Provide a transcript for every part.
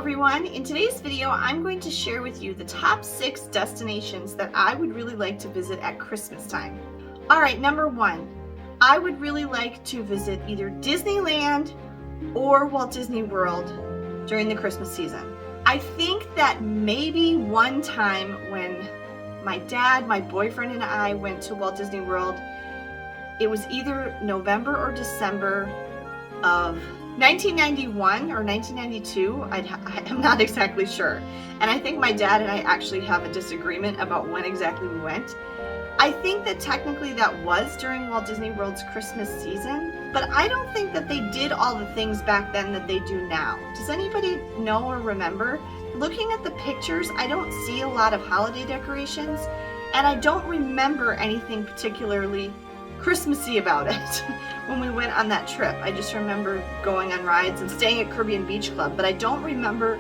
everyone. In today's video, I'm going to share with you the top 6 destinations that I would really like to visit at Christmas time. All right, number 1, I would really like to visit either Disneyland or Walt Disney World during the Christmas season. I think that maybe one time when my dad, my boyfriend, and I went to Walt Disney World, it was either November or December of 1991 or 1992, I'm not exactly sure. And I think my dad and I actually have a disagreement about when exactly we went. I think that technically that was during Walt Disney World's Christmas season, but I don't think that they did all the things back then that they do now. Does anybody know or remember? Looking at the pictures, I don't see a lot of holiday decorations, and I don't remember anything particularly Christmassy about it when we went on that trip. I just remember going on rides and staying at Caribbean Beach Club, but I don't remember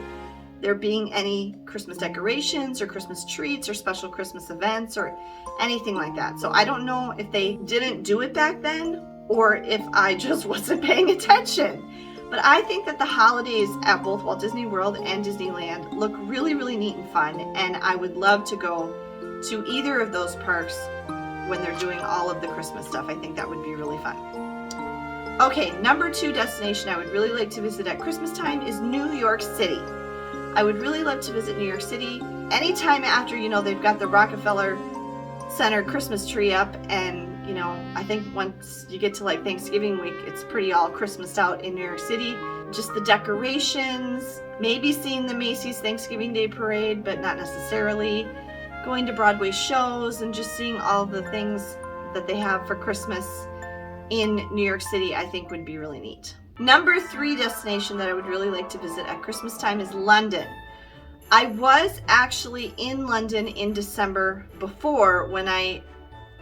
there being any Christmas decorations or Christmas treats or special Christmas events or anything like that. So I don't know if they didn't do it back then or if I just wasn't paying attention. But I think that the holidays at both Walt Disney World and Disneyland look really, really neat and fun, and I would love to go to either of those parks when they're doing all of the Christmas stuff. I think that would be really fun. Okay, number 2 destination I would really like to visit at Christmas time is New York City. I would really love to visit New York City anytime after, they've got the Rockefeller Center Christmas tree up, and, I think once you get to like Thanksgiving week, it's pretty all Christmased out in New York City. Just the decorations, maybe seeing the Macy's Thanksgiving Day Parade, but not necessarily. Going to Broadway shows and just seeing all the things that they have for Christmas in New York City, I think would be really neat. Number 3 destination that I would really like to visit at Christmas time is London. I was actually in London in December before when I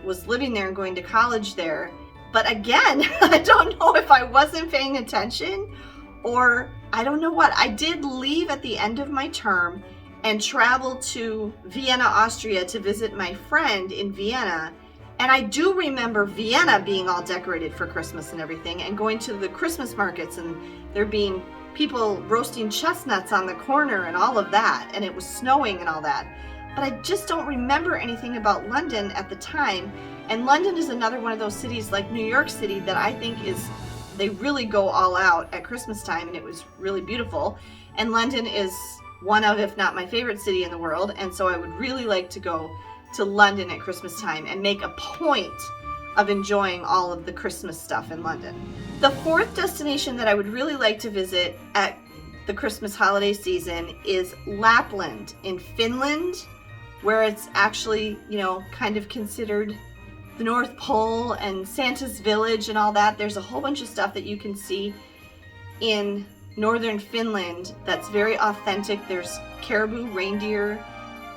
was living there and going to college there. But again, I don't know if I wasn't paying attention or I don't know what. I did leave at the end of my term and traveled to Vienna, Austria to visit my friend in Vienna. And I do remember Vienna being all decorated for Christmas and everything, and going to the Christmas markets and there being people roasting chestnuts on the corner and all of that, and it was snowing and all that. But I just don't remember anything about London at the time. And London is another one of those cities like New York City that I think they really go all out at Christmas time, and it was really beautiful. And London is one of, if not my favorite city in the world, and so I would really like to go to London at Christmas time and make a point of enjoying all of the Christmas stuff in London. The 4th destination that I would really like to visit at the Christmas holiday season is Lapland in Finland, where it's actually, kind of considered the North Pole and Santa's village and all that. There's a whole bunch of stuff that you can see in northern Finland that's very authentic. There's caribou, reindeer,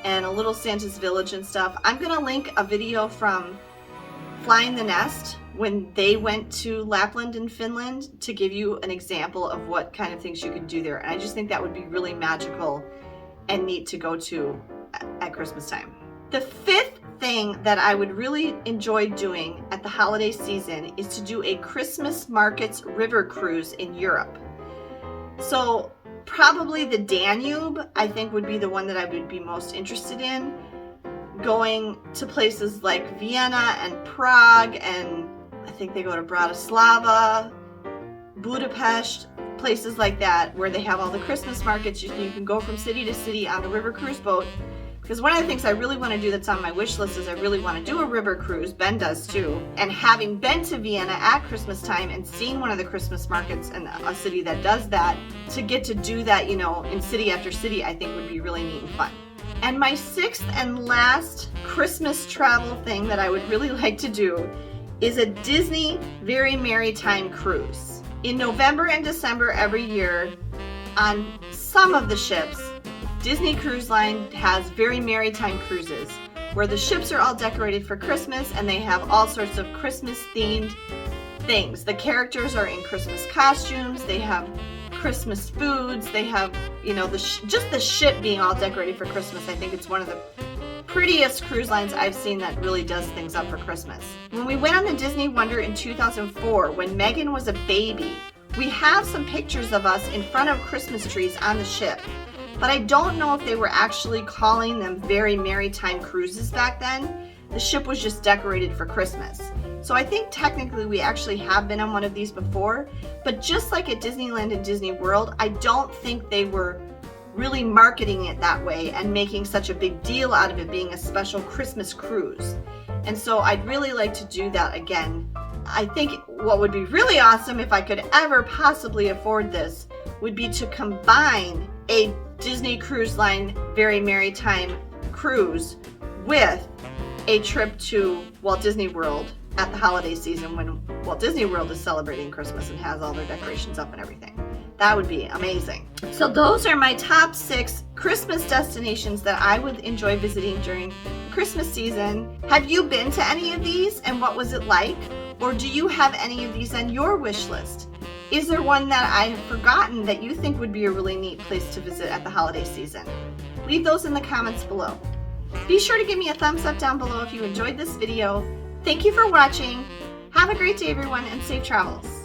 and a little Santa's village and stuff. I'm gonna link a video from Flying the Nest when they went to Lapland in Finland to give you an example of what kind of things you can do there. And I just think that would be really magical and neat to go to at Christmas time. The 5th thing that I would really enjoy doing at the holiday season is to do a Christmas markets river cruise in Europe. So probably the Danube, I think, would be the one that I would be most interested in. Going to places like Vienna and Prague, and I think they go to Bratislava, Budapest, places like that where they have all the Christmas markets. You can go from city to city on the river cruise boat. Because one of the things I really want to do that's on my wish list is I really want to do a river cruise. Ben does too. And having been to Vienna at Christmas time and seen one of the Christmas markets in a city that does that, to get to do that, in city after city, I think would be really neat and fun. And my 6th and last Christmas travel thing that I would really like to do is a Disney Very Merry Time cruise. In November and December every year, on some of the ships, Disney Cruise Line has Very Merry Time cruises where the ships are all decorated for Christmas and they have all sorts of Christmas themed things. The characters are in Christmas costumes, they have Christmas foods, they have, just the ship being all decorated for Christmas. I think it's one of the prettiest cruise lines I've seen that really does things up for Christmas. When we went on the Disney Wonder in 2004, when Megan was a baby, We have some pictures of us in front of Christmas trees on the ship, but I don't know if they were actually calling them very maritime cruises back then. The ship was just decorated for Christmas. So I think technically we actually have been on one of these before, but just like at Disneyland and Disney World, I don't think they were really marketing it that way and making such a big deal out of it being a special Christmas cruise. And so I'd really like to do that again. I think what would be really awesome if I could ever possibly afford this would be to combine a Disney Cruise Line Very Maritime cruise with a trip to Walt Disney World at the holiday season when Walt Disney World is celebrating Christmas and has all their decorations up and everything. That would be amazing. So those are my top 6 Christmas destinations that I would enjoy visiting during the Christmas season. Have you been to any of these and what was it like? Or do you have any of these on your wish list? Is there one that I have forgotten that you think would be a really neat place to visit at the holiday season? Leave those in the comments below. Be sure to give me a thumbs up down below if you enjoyed this video. Thank you for watching. Have a great day, everyone, and safe travels.